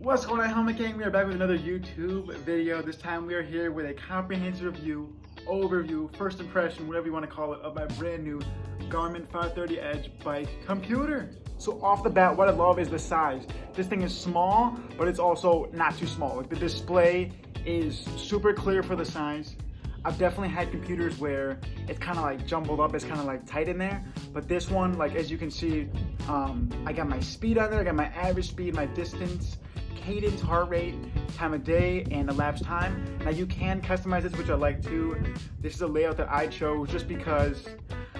What's going on, Helmet Gang? We are back with another YouTube video. This time we are here with a comprehensive review, overview, first impression, whatever you want to call it, of my brand new Garmin 530 Edge bike computer. So off the bat, what I love is the size. This thing is small, but it's also not too small. Like the display is super clear for the size. I've definitely had computers where it's kind of like jumbled up, it's kind of like tight in there. But this one, like as you can see, I got my speed on there, I got my average speed, my distance, cadence, heart rate, time of day, and elapsed time. Now you can customize this, which I like too. This is a layout that I chose just because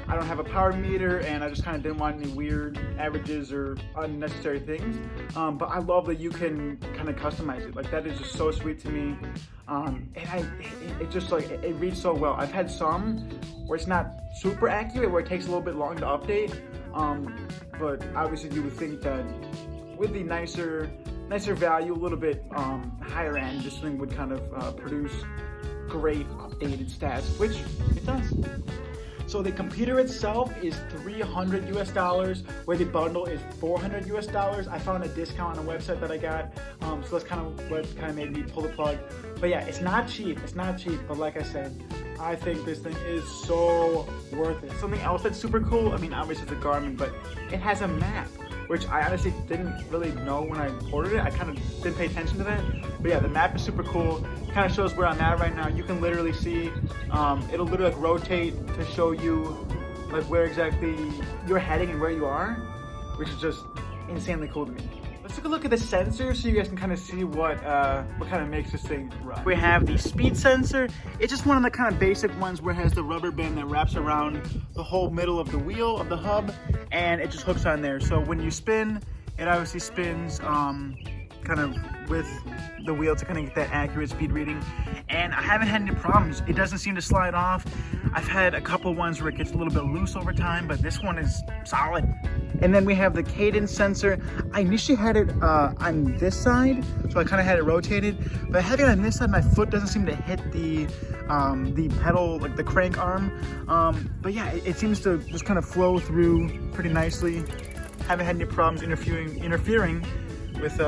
I don't have a power meter and I just kind of didn't want any weird averages or unnecessary things. But I love that you can kind of customize it. Like that is just so sweet to me. And it just like, it reads so well. I've had some where it's not super accurate, where it takes a little bit long to update. But obviously you would think that with the nicer value, a little bit higher end, this thing would kind of produce great updated stats, which it does. So the computer itself is $300 US, where the bundle is $400 US. I found a discount on a website that I got, so that's kind of what kind of made me pull the plug. But yeah, it's not cheap, but like I said, I think this thing is so worth it. Something else that's super cool, I mean obviously it's a Garmin, but it has a map, which I honestly didn't really know when I ordered it. I kind of didn't pay attention to that. But yeah, the map is super cool. It kind of shows where I'm at right now. You can literally see, it'll literally like rotate to show you like where exactly you're heading and where you are, which is just insanely cool to me. Let's take a look at the sensor so you guys can kind of see what kind of makes this thing run. We have the speed sensor. It's just one of the kind of basic ones where it has the rubber band that wraps around the whole middle of the wheel of the hub, and it just hooks on there. So when you spin, it obviously spins kind of with the wheel to kind of get that accurate speed reading. And I haven't had any problems. It doesn't seem to slide off. I've had a couple ones where it gets a little bit loose over time, but this one is solid. And then we have the cadence sensor. I initially had it on this side, so I kind of had it rotated. But having it on this side, my foot doesn't seem to hit the pedal, like the crank arm. But yeah, it seems to just kind of flow through pretty nicely. Haven't had any problems interfering with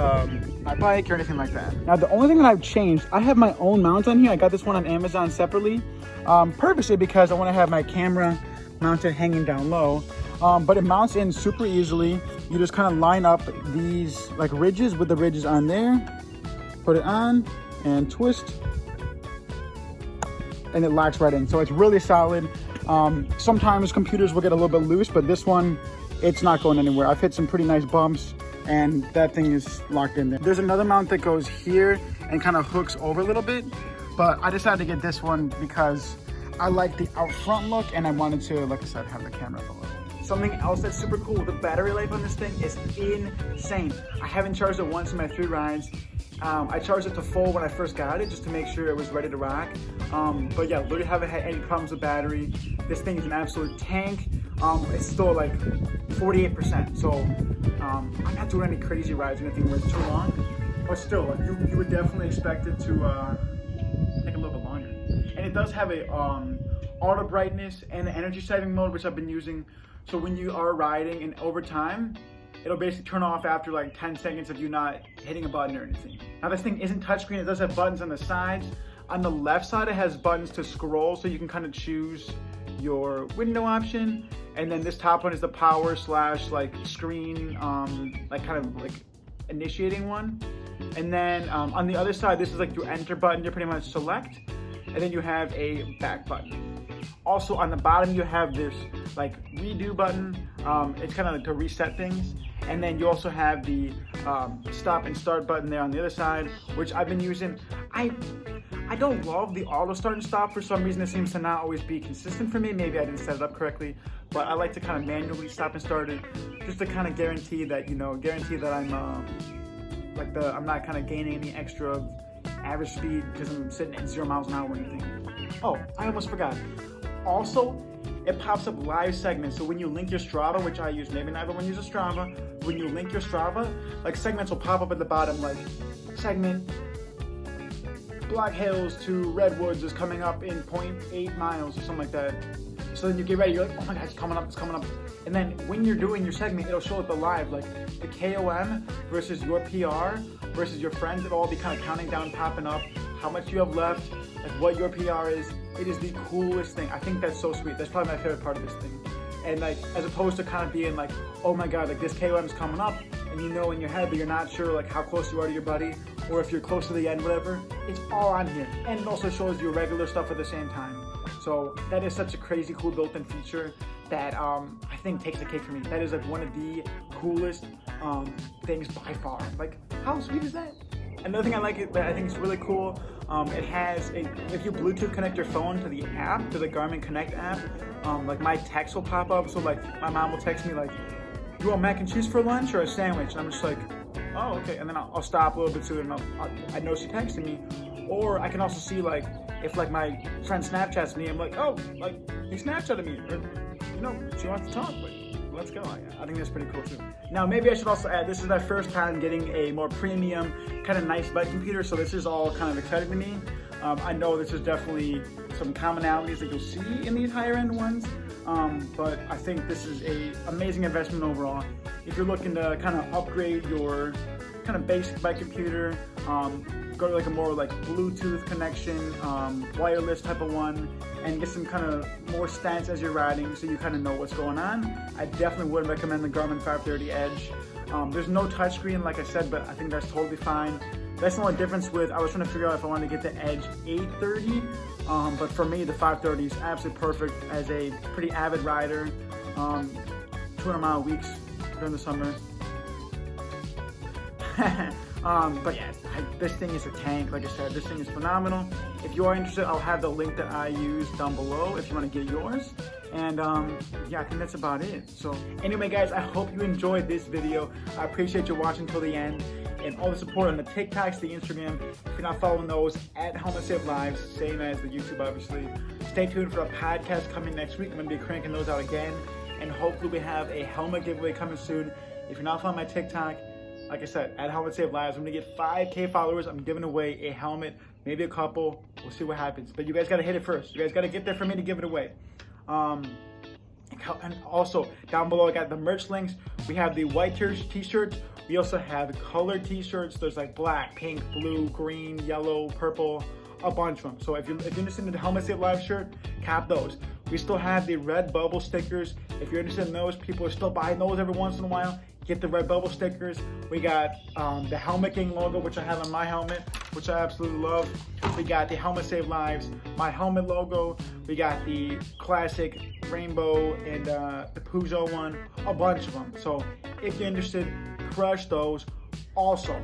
my bike or anything like that. Now the only thing that I've changed, I have my own mount on here. I got this one on Amazon separately, purposely because I want to have my camera mounted hanging down low. But it mounts in super easily. You just kind of line up these like ridges with the ridges on there, put it on and twist, and it locks right in. So it's really solid. Sometimes computers will get a little bit loose, but this one, it's not going anywhere. I've hit some pretty nice bumps and that thing is locked in there. There's another mount that goes here and kind of hooks over a little bit, but I decided to get this one because I like the out front look and I wanted to, like I said, have the camera up a little. Something else that's super cool, the battery life on this thing is insane. I haven't charged it once in my 3 rides. I charged it to full when I first got it just to make sure it was ready to rock. But yeah, literally haven't had any problems with battery. This thing is an absolute tank. It's still like 48%. So I'm not doing any crazy rides or anything where it's too long. But still, like, you would definitely expect it to take a little bit longer. And it does have a auto brightness and the energy saving mode, which I've been using. So when you are riding and over time, it'll basically turn off after like 10 seconds of you not hitting a button or anything. Now this thing isn't touchscreen, it does have buttons on the sides. On the left side, it has buttons to scroll, so you can kind of choose your window option. And then this top one is the power / like screen, like kind of like initiating one. And then on the other side, this is like your enter button, you pretty much select. And then you have a back button. Also on the bottom, you have this like redo button. It's kind of like to reset things. And then you also have the stop and start button there on the other side, which I've been using. I don't love the auto start and stop. For some reason, it seems to not always be consistent for me. Maybe I didn't set it up correctly, but I like to kind of manually stop and start it just to kind of guarantee that, I'm not kind of gaining any extra average speed because I'm sitting at 0 miles an hour or anything. Oh, I almost forgot. Also, it pops up live segments. So when you link your Strava, which I use, maybe not everyone uses Strava, when you link your Strava, like segments will pop up at the bottom, like segment Black Hills to Redwoods is coming up in 0.8 miles or something like that. So then you get ready, you're like, oh my God, it's coming up. And then when you're doing your segment, it'll show up the live, like the KOM versus your PR versus your friends. It'll all be kind of counting down, popping up, how much you have left, like what your PR is. It is the coolest thing. I think that's so sweet. That's probably my favorite part of this thing. And like, as opposed to kind of being like, oh my God, like this KOM is coming up, and you know in your head, but you're not sure like how close you are to your buddy, or if you're close to the end, whatever. It's all on here. And it also shows you regular stuff at the same time. So that is such a crazy cool built-in feature that I think takes the cake for me. That is like one of the coolest things by far. Like, how sweet is that? Another thing I like that I think is really cool, it has if you Bluetooth connect your phone to the app, to the Garmin Connect app, like my text will pop up. So like my mom will text me like, you want mac and cheese for lunch or a sandwich? And I'm just like, oh, okay. And then I'll stop a little bit sooner and I know she texted me. Or I can also see like, if like my friend Snapchats me, I'm like, oh, like he Snapchatted me, or you know, she wants to talk, like, let's go. I think that's pretty cool too. Now maybe I should also add, this is my first time getting a more premium, kind of nice bike computer, so this is all kind of exciting to me. I know this is definitely some commonalities that you'll see in these higher end ones, but I think this is a amazing investment overall. If you're looking to kind of upgrade your kind of basic bike computer, go to like a more like Bluetooth connection, wireless type of one, and get some kind of more stats as you're riding so you kind of know what's going on, I definitely would recommend the Garmin 530 Edge. There's no touchscreen, like I said, but I think that's totally fine. That's the only difference with, I was trying to figure out if I wanted to get the Edge 830, but for me, the 530 is absolutely perfect as a pretty avid rider, 200-mile weeks during the summer. But yeah, this thing is a tank. Like I said, this thing is phenomenal. If you are interested, I'll have the link that I use down below if you want to get yours. And yeah, I think that's about it. So anyway, guys, I hope you enjoyed this video. I appreciate you watching till the end, and all the support on the TikToks, the Instagram. If you're not following those, at Helmet Save Lives, same as the YouTube, obviously. Stay tuned for a podcast coming next week. I'm going to be cranking those out again, and hopefully we have a helmet giveaway coming soon. If you're not following my TikTok, like I said, at Helmet Save Lives, I'm gonna get 5K followers. I'm giving away a helmet, maybe a couple. We'll see what happens. But you guys gotta hit it first. You guys gotta get there for me to give it away. And also, down below, I got the merch links. We have the white t-shirts. We also have colored t-shirts. There's like black, pink, blue, green, yellow, purple, a bunch of them. So if you're interested in the Helmet Save Lives shirt, cap those. We still have the red bubble stickers. If you're interested in those, people are still buying those every once in a while. Get the red bubble stickers. We got the Helmet King logo, which I have on my helmet, which I absolutely love. We got the Helmet Save Lives, my helmet logo. We got the classic rainbow and the Peugeot one, a bunch of them. So if you're interested, crush those. Also,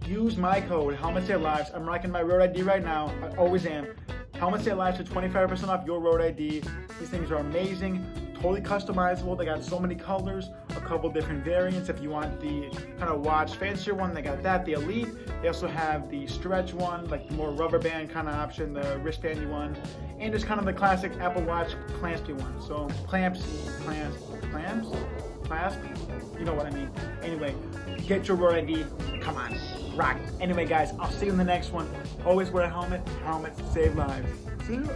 use my code Helmet Save Lives. I'm rocking my RoadID right now. I always am. Helmet Save Lives for 25% off your RoadID. These things are amazing. Totally customizable. They got so many colors, a couple different variants. If you want the kind of watch fancier one, they got that, the Elite. They also have the stretch one, like the more rubber band kind of option, the wristbandy one, and just kind of the classic Apple Watch claspy one. So clamps, you know what I mean. Anyway, get your RoadID. Come on, rock. Anyway, guys, I'll see you in the next one. Always wear a helmet. Helmets save lives. See you.